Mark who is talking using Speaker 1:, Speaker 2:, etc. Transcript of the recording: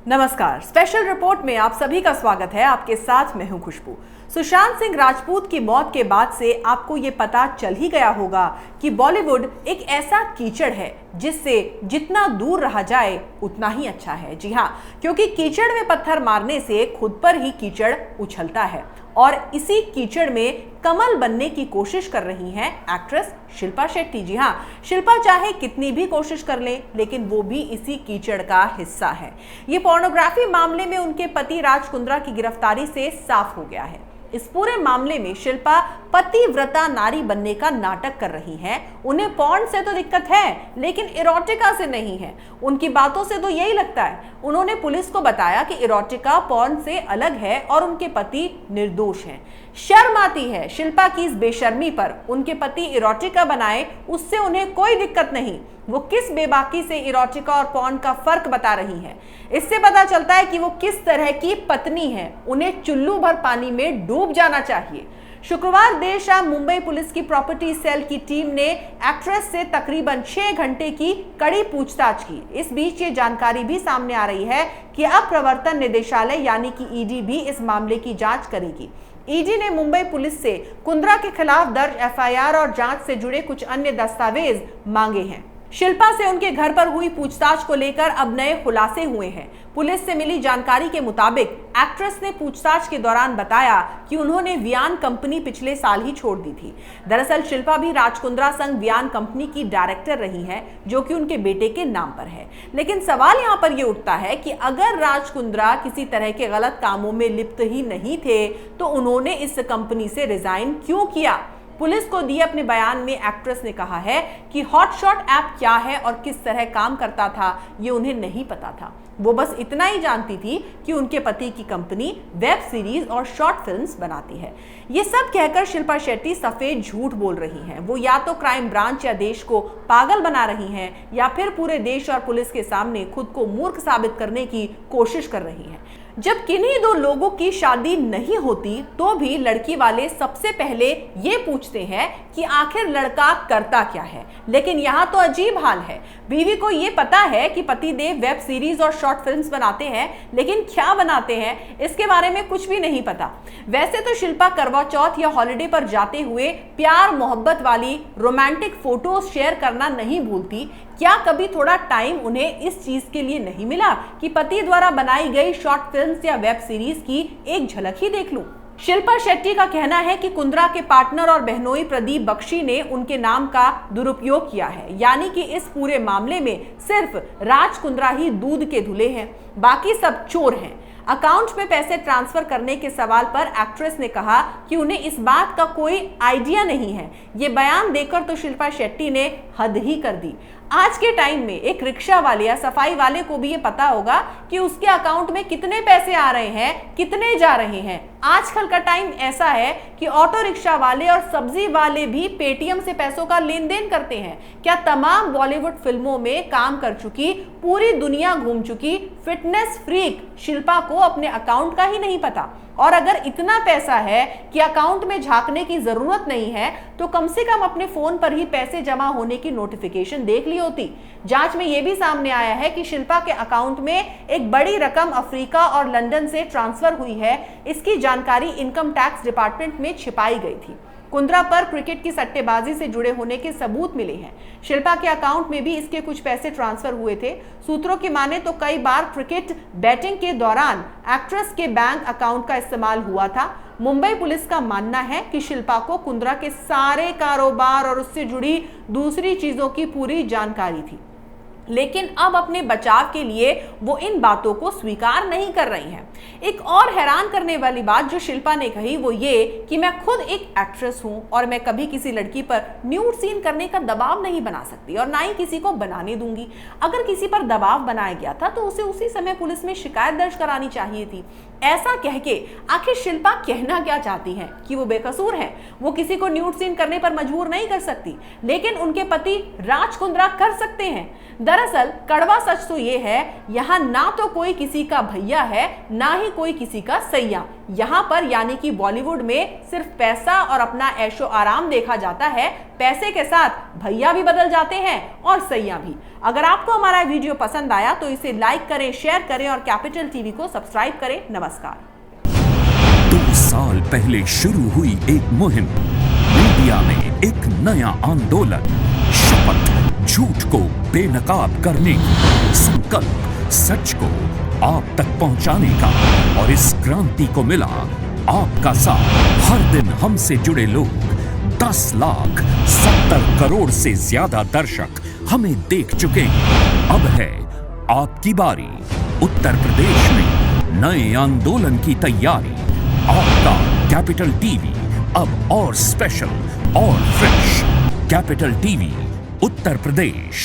Speaker 1: नमस्कार, special report में आप सभी का स्वागत है। आपके साथ मैं हूं खुशबू। सुशांत सिंह राजपूत की मौत के बाद से आपको ये पता चल ही गया होगा कि बॉलीवुड एक ऐसा कीचड़ है जिससे जितना दूर रहा जाए उतना ही अच्छा है। जी हाँ, क्योंकि कीचड़ में पत्थर मारने से खुद पर ही कीचड़ उछलता है और इसी कीचड़ में कमल बनने की कोशिश कर रही हैं एक्ट्रेस शिल्पा शेट्टी। जी हाँ, शिल्पा चाहे कितनी भी कोशिश कर ले, लेकिन वो भी इसी कीचड़ का हिस्सा है। ये पोर्नोग्राफी मामले में उनके पति राज कुंद्रा की गिरफ्तारी से साफ हो गया है। इस पूरे मामले में शिल्पा पतिव्रता नारी बनने का नाटक कर रही हैं। उन्हें पॉर्न से तो दिक्कत है, लेकिन इरोटिका से नहीं है। उनकी बातों से तो यही लगता है। उन्होंने पुलिस को बताया कि इरोटिका पॉर्न से अलग है और उनके पति निर्दोष हैं। शर्म आती है शिल्पा की इस बेशर्मी पर। उनके पति इरोटिका बनाए, उससे उन्हें कोई दिक्कत नहीं। वो किस बेबाकी से इरोटिका और पॉर्न का फर्क बता रही हैं। इससे पता चलता है कि वो किस तरह की पत्नी है। उन्हें चुल्लू भर पानी में डूब जाना चाहिए। शुक्रवार देर शाम मुंबई पुलिस की प्रॉपर्टी सेल की टीम ने एक्ट्रेस से तकरीबन 6 घंटे की कड़ी पूछताछ की। इस बीच ये जानकारी भी सामने आ रही है कि अब प्रवर्तन निदेशालय यानी कि ईडी भी इस मामले की जांच करेगी। ईडी ने मुंबई पुलिस से कुंद्रा के खिलाफ दर्ज एफआईआर और जांच से जुड़े कुछ अन्य दस्तावेज मांगे हैं। शिल्पा से उनके घर पर हुई पूछताछ को लेकर अब नए खुलासे हुए हैं। पुलिस से मिली जानकारी के मुताबिक एक्ट्रेस ने पूछताछ के दौरान बताया कि उन्होंने वियान कंपनी पिछले साल ही छोड़ दी थी। दरअसल शिल्पा भी राज कुंद्रा संग वियान कंपनी की डायरेक्टर रही हैं, जो कि उनके बेटे के नाम पर है। लेकिन सवाल यहाँ पर यह उठता है कि अगर राज कुंद्रा किसी तरह के गलत कामों में लिप्त ही नहीं थे तो उन्होंने इस कंपनी से रिजाइन क्यों किया। पुलिस को दिए अपने बयान में एक्ट्रेस ने कहा है कि हॉटशॉट ऐप क्या है और किस तरह काम करता था, ये उन्हें नहीं पता था। वो बस इतना ही जानती थी कि उनके पति की कंपनी वेब सीरीज और शॉर्ट फिल्म्स बनाती है। ये सब कहकर शिल्पा शेट्टी सफेद झूठ बोल रही हैं। वो या तो क्राइम ब्रांच या देश को पागल बना रही हैं या फिर पूरे देश और पुलिस के सामने खुद को मूर्ख साबित करने की कोशिश कर रही हैं। जब किन्हीं दो लोगों की शादी नहीं होती तो भी लड़की वाले सबसे पहले ये पूछते हैं कि आखिर लड़का करता क्या है। लेकिन यहाँ तो अजीब हाल है। बीवी को ये पता है कि पतिदेव वेब सीरीज और शॉर्ट फिल्म्स बनाते हैं, लेकिन क्या बनाते हैं इसके बारे में कुछ भी नहीं पता। वैसे तो शिल्पा करवा चौथ या हॉलिडे पर जाते हुए प्यार मोहब्बत वाली रोमांटिक फोटोज शेयर करना नहीं भूलती। क्या कभी थोड़ा टाइम उन्हें इस चीज के लिए नहीं मिला कि पति द्वारा बनाई गई शॉर्ट फिल्म्स या वेब सीरीज की एक झलक ही देख लूं? शिल्पा शेट्टी का कहना है कि कुंद्रा के पार्टनर और बहनोई प्रदीप बख्शी ने उनके नाम का दुरुपयोग किया है, यानी कि इस पूरे मामले में सिर्फ राज कुंद्रा ही दूध के धुले हैं, बाकी सब चोर हैं। अकाउंट में पैसे ट्रांसफर करने के सवाल पर एक्ट्रेस ने कहा कि उन्हें इस बात का कोई आइडिया नहीं है। ये बयान देकर तो शिल्पा शेट्टी ने हद ही कर दी। आज के टाइम में एक रिक्शा वाले या सफाई वाले को भी ये पता होगा कि उसके अकाउंट में कितने पैसे आ रहे हैं, कितने जा रहे हैं। आजकल का टाइम ऐसा है कि ऑटो रिक्शा वाले और सब्जी वाले भी पेटीएम से पैसों का लेन देन करते हैं। क्या तमाम बॉलीवुड फिल्मों में काम कर चुकी, पूरी दुनिया घूम चुकी फिटनेस फ्रीक शिल्पा को अपने अकाउंट का ही नहीं पता? और अगर इतना पैसा है कि अकाउंट में झांकने की जरूरत नहीं है तो कम से कम अपने फोन पर ही पैसे जमा होने की नोटिफिकेशन देख ली होती। जांच में यह भी सामने आया है कि शिल्पा के अकाउंट में एक बड़ी रकम अफ्रीका और लंदन से ट्रांसफर हुई है। इसकी जानकारी इनकम टैक्स डिपार्टमेंट में छिपाई गई थी। कुंद्रा पर क्रिकेट की सट्टेबाजी से जुड़े होने के सबूत मिले हैं। शिल्पा के अकाउंट में भी इसके कुछ पैसे ट्रांसफर हुए थे। सूत्रों की माने तो कई बार क्रिकेट बैटिंग के दौरान एक्ट्रेस के बैंक अकाउंट का इस्तेमाल हुआ था। मुंबई पुलिस का मानना है कि शिल्पा को कुंद्रा के सारे कारोबार और उससे जुड़ी दूसरी चीजों की पूरी जानकारी थी, लेकिन अब अपने बचाव के लिए वो इन बातों को स्वीकार नहीं कर रही हैं। एक और हैरान करने वाली बात जो शिल्पा ने कही वो ये कि मैं खुद एक एक्ट्रेस हूं और मैं कभी किसी लड़की पर न्यूड सीन करने का दबाव नहीं बना सकती और ना ही किसी को बनाने दूंगी। अगर किसी पर दबाव बनाया गया था तो उसे उसी समय पुलिस में शिकायत दर्ज करानी चाहिए थी। ऐसा कह के आखिर शिल्पा कहना क्या चाहती हैं? कि वो बेकसूर हैं, वो किसी को न्यूड सीन करने पर मजबूर नहीं कर सकती, लेकिन उनके पति राज कुंद्रा कर सकते हैं। दरअसल कड़वा सच तो ये है, यहाँ ना तो कोई किसी का भैया है ना ही कोई किसी का सैया। यहाँ पर यानी कि बॉलीवुड में सिर्फ पैसा और अपना ऐशो आराम देखा जाता है, पैसे के साथ भैया भी बदल जाते हैं और सैया भी। अगर आपको हमारा वीडियो पसंद आया तो इसे लाइक करें, शेयर करें और कैपिटल टीवी को सब्सक्राइब करें। नमस्कार।
Speaker 2: 2 साल पहले शुरू हुई एक मुहिम, मीडिया में एक नया आंदोलन, शपथ झूठ को बेनकाब करने की, संकल्प सच को आप तक पहुंचाने का। और इस क्रांति को मिला आपका साथ। हर दिन हमसे जुड़े लोग, 10,70 करोड़ से ज्यादा दर्शक हमें देख चुके हैं। अब है आपकी बारी। उत्तर प्रदेश में नए आंदोलन की तैयारी। आपका कैपिटल टीवी अब और स्पेशल और fresh. Capital TV Uttar Pradesh.